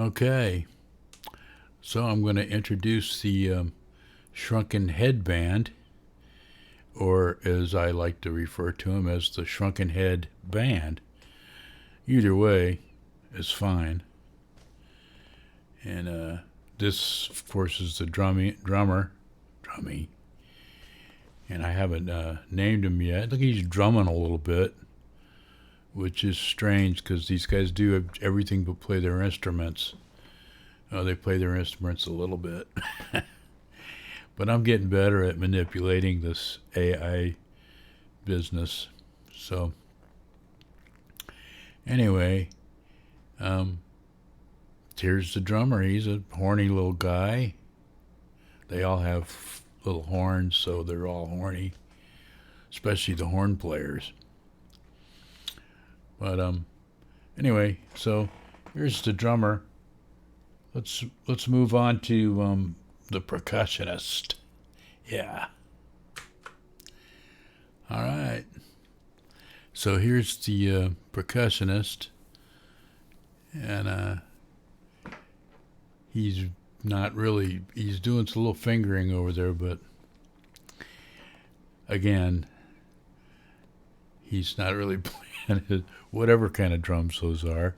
Okay, so I'm going to introduce the Shrunken Head Band, or as I like to refer to them as the Shrunken Head Band. Either way is fine. And this, of course, is the drummer, and I haven't named him yet. I think he's drumming a little bit, which is strange because these guys do everything but play their instruments. They play their instruments a little bit. But I'm getting better at manipulating this AI business. So, anyway, here's the drummer. He's a horny little guy. They all have little horns, so they're all horny, especially the horn players. But anyway, so here's the drummer. Let's move on to the percussionist. Yeah. All right. So here's the percussionist, and he's not really. He's doing some little fingering over there, but again, he's not really playing it, whatever kind of drums those are.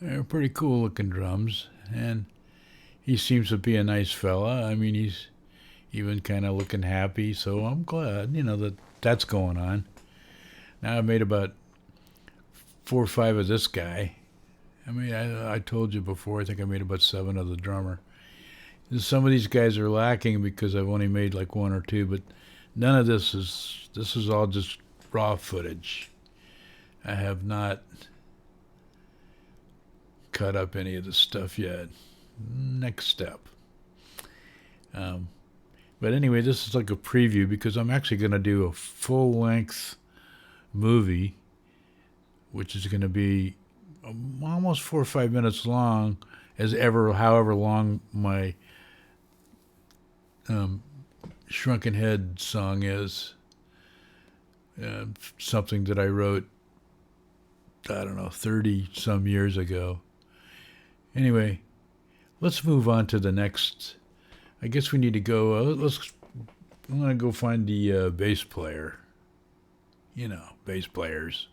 They're pretty cool looking drums, and he seems to be a nice fella. I mean, he's even kind of looking happy, so I'm glad, that that's going on. Now I've made about 4 or 5 of this guy. I mean, I told you before, I think I made about 7 of the drummer. Some of these guys are lacking because I've only made like 1 or 2, but none of this is all just raw footage. I have not cut up any of the stuff yet. Next step. But anyway, this is like a preview because I'm actually going to do a full-length movie, which is going to be almost 4 or 5 minutes long, however long my Shrunken Head song is. Something that I wrote, I don't know, 30 some years ago. Anyway, let's move on to the next. I guess we need to go. I'm going to go find the bass player. Bass players.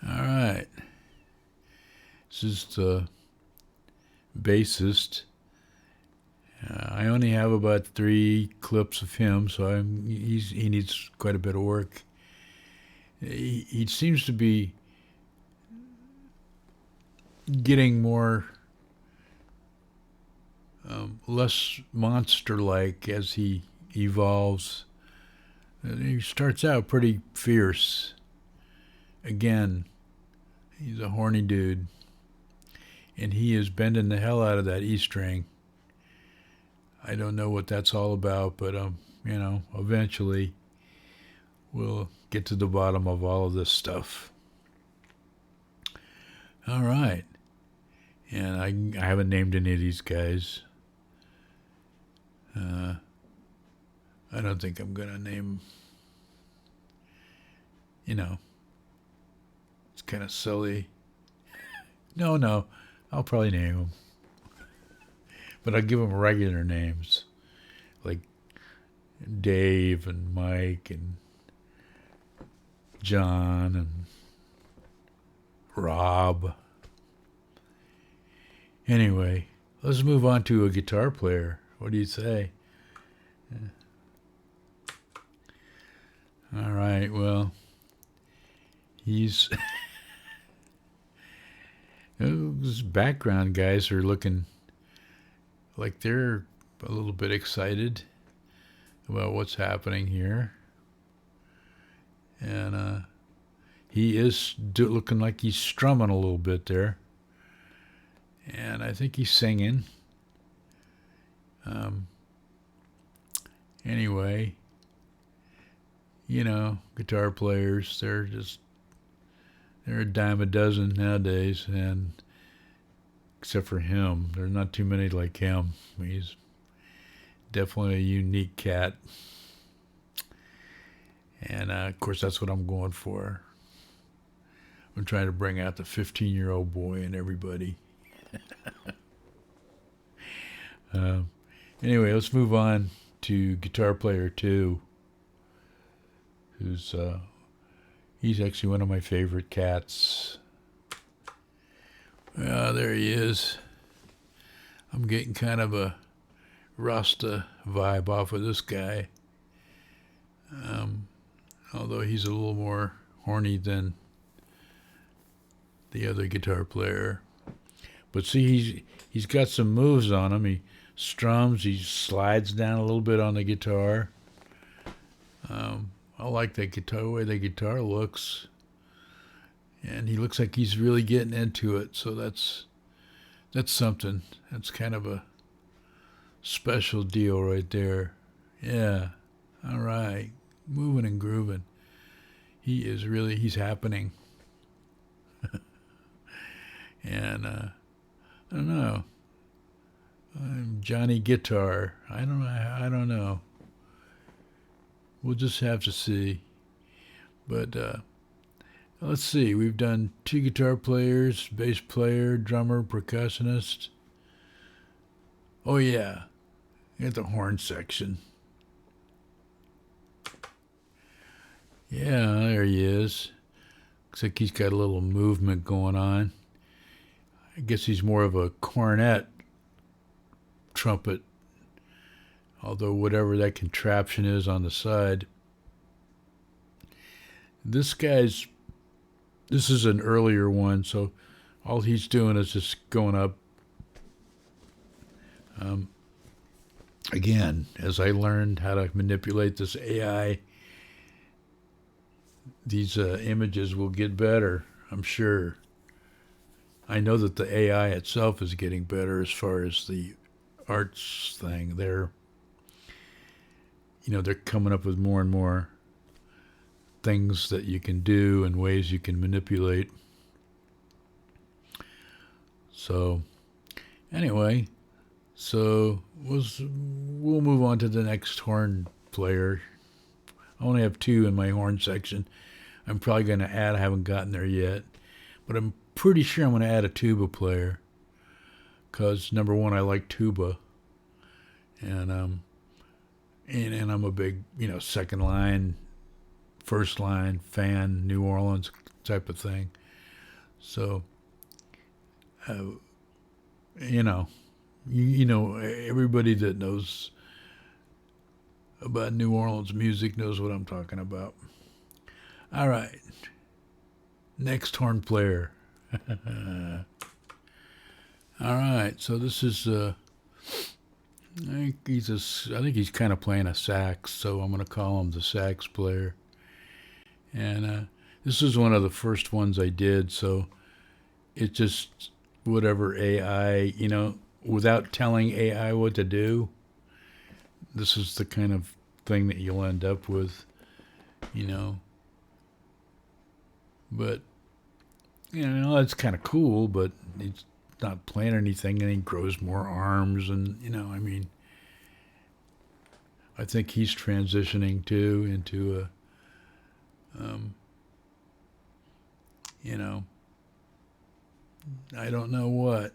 All right. This is the bassist. I only have about 3 clips of him, so he needs quite a bit of work. He seems to be getting more, less monster-like as he evolves. He starts out pretty fierce. Again, he's a horny dude, and he is bending the hell out of that E string. I don't know what that's all about, but eventually we'll get to the bottom of all of this stuff. All right. And I haven't named any of these guys. I don't think I'm going to name, it's kind of silly. No, I'll probably name them. But I'll give them regular names, like Dave and Mike and John and Rob. Anyway, let's move on to a guitar player. What do you say? All right, well, he's... Those background guys are looking like they're a little bit excited about what's happening here. And he is looking like he's strumming a little bit there. And I think he's singing. Anyway, guitar players, they're a dime a dozen nowadays, and except for him, there's not too many like him. He's definitely a unique cat. And of course, that's what I'm going for. I'm trying to bring out the 15-year-old boy in everybody. Uh, anyway, let's move on to Guitar Player 2, who's he's actually one of my favorite cats. There he is. I'm getting kind of a Rasta vibe off of this guy. Although he's a little more horny than the other guitar player. But see, he's got some moves on him. He strums, he slides down a little bit on the guitar. I like that guitar, way the guitar looks. And he looks like he's really getting into it, so that's something. That's kind of a special deal right there. Yeah, all right. Moving and grooving. He's happening. And, I don't know. Johnny Guitar. I don't know. We'll just have to see. But, let's see. We've done 2 guitar players, bass player, drummer, percussionist. Oh, yeah. At the horn section. Yeah, there he is. Looks like he's got a little movement going on. I guess he's more of a cornet trumpet, although whatever that contraption is on the side. This is an earlier one, so all he's doing is just going up. Again, as I learned how to manipulate this AI, these images will get better, I'm sure. I know that the AI itself is getting better as far as the arts thing. They're coming up with more and more things that you can do and ways you can manipulate. So, anyway, we'll move on to the next horn player. I only have 2 in my horn section. I'm probably going to add, I haven't gotten there yet, but I'm pretty sure I'm going to add a tuba player, because number one, I like tuba, and I'm a big, second line, first line fan, New Orleans type of thing. So, everybody that knows about New Orleans music knows what I'm talking about. All right, next horn player. All right, so this is I think he's kind of playing a sax, so I'm going to call him the sax player. And this is one of the first ones I did, so it's just whatever AI, without telling AI what to do. This is the kind of thing that you'll end up with, But, it's kind of cool, but he's not playing anything, and he grows more arms, and, I think he's transitioning, too, into a, I don't know what,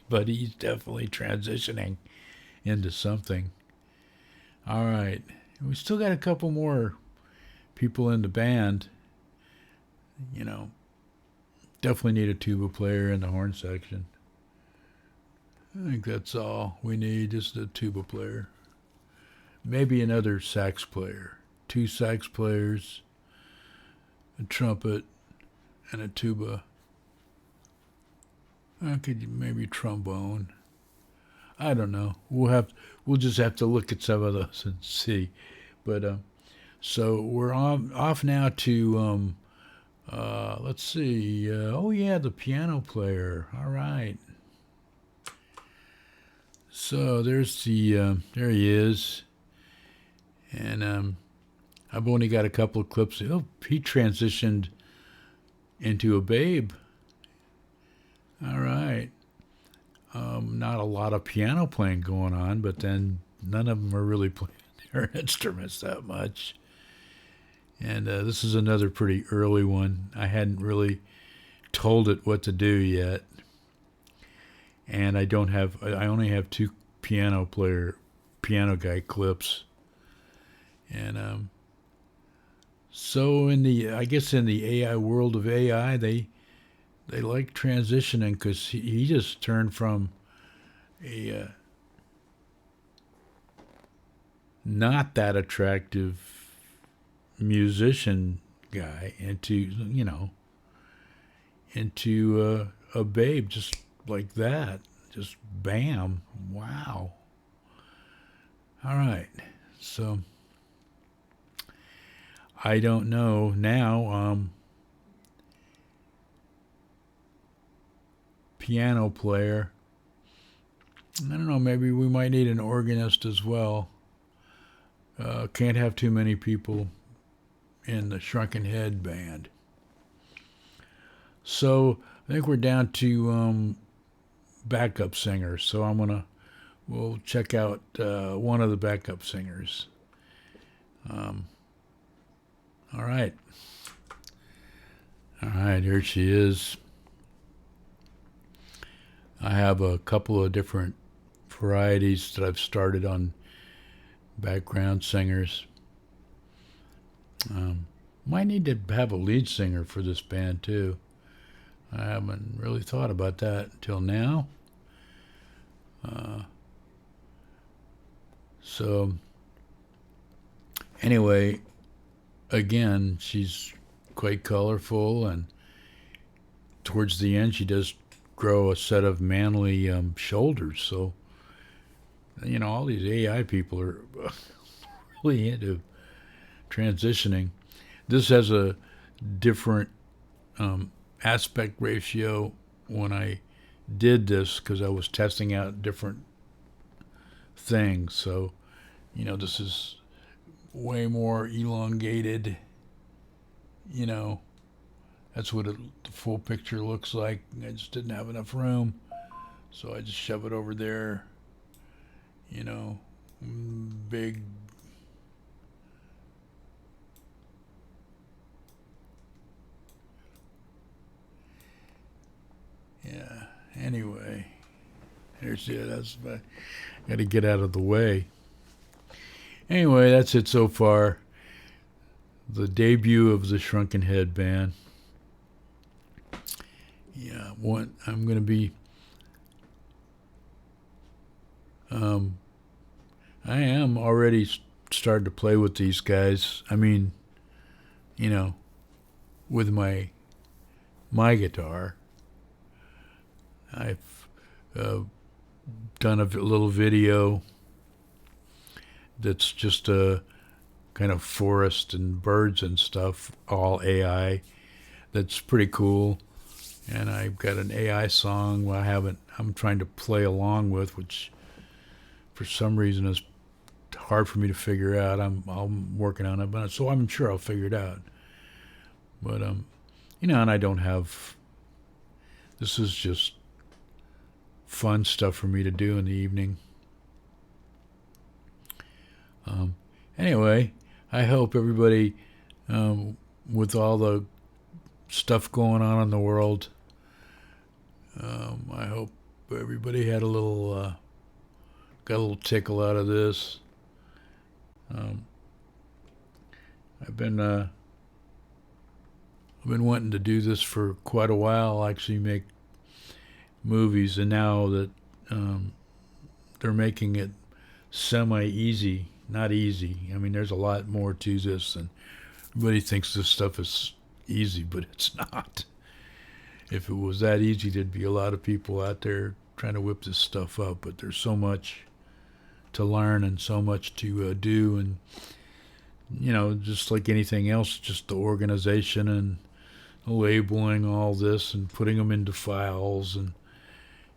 but he's definitely transitioning into something. All right. We still got a couple more people in the band. Definitely need a tuba player in the horn section. I think that's all we need, just a tuba player. Maybe another sax player. 2 sax players, a trumpet, and a tuba. I could maybe trombone. I don't know. We'll just have to look at some of those and see. But so we're off now to let's see. The piano player. All right. So there's there he is. And I've only got a couple of clips. Oh, he transitioned into a babe. All right. Not a lot of piano playing going on, but then none of them are really playing their instruments that much. And this is another pretty early one. I hadn't really told it what to do yet. And I only have two piano guy clips. And so I guess in the AI world of AI, they like transitioning, because he just turned from a not that attractive musician guy into a babe, just like that. Just bam. Wow. All right. So I don't know now. Piano player. I don't know. Maybe we might need an organist as well. Can't have too many people in the Shrunken Head band. So I think we're down to backup singers. So we'll check out one of the backup singers. All right. All right, here she is. I have a couple of different varieties that I've started on background singers. Might need to have a lead singer for this band too. I haven't really thought about that until now. So anyway, again, she's quite colorful, and towards the end she does grow a set of manly shoulders. So all these AI people are really into transitioning. This has a different aspect ratio when I did this, because I was testing out different things. So this is way more elongated. That's what the full picture looks like. I just didn't have enough room, so I just shove it over there. Big. Yeah. Anyway, there's that's. Got to get out of the way. Anyway, that's it so far. The debut of the Shrunken Head band. Yeah, I'm going to be. I am already starting to play with these guys. I mean, with my guitar. I've done a little video that's just a kind of forest and birds and stuff, all AI. That's pretty cool. And I've got an AI song I'm trying to play along with, which for some reason is hard for me to figure out. I'm working on it, but so I'm sure I'll figure it out. But and I don't have. This is just fun stuff for me to do in the evening. Anyway, I hope everybody, with all the stuff going on in the world, I hope everybody had got a little tickle out of this. I've been wanting to do this for quite a while. I'll actually make movies, and now that they're making it semi-easy, not easy. I mean, there's a lot more to this, and everybody thinks this stuff is easy, but it's not. If it was that easy, there'd be a lot of people out there trying to whip this stuff up, but there's so much to learn and so much to do, and just like anything else, just the organization and labeling all this and putting them into files and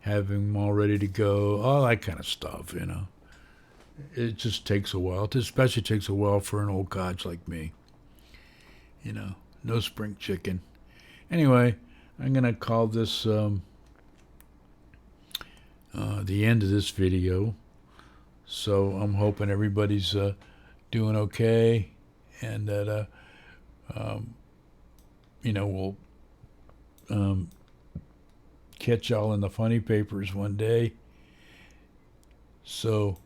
having them all ready to go, all that kind of stuff. It just takes a while. It especially takes a while for an old codge like me. No spring chicken. Anyway, I'm gonna call this the end of this video. So I'm hoping everybody's doing okay, and that we'll catch y'all in the funny papers one day. So,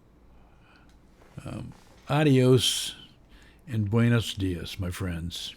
adios and buenos dias, my friends.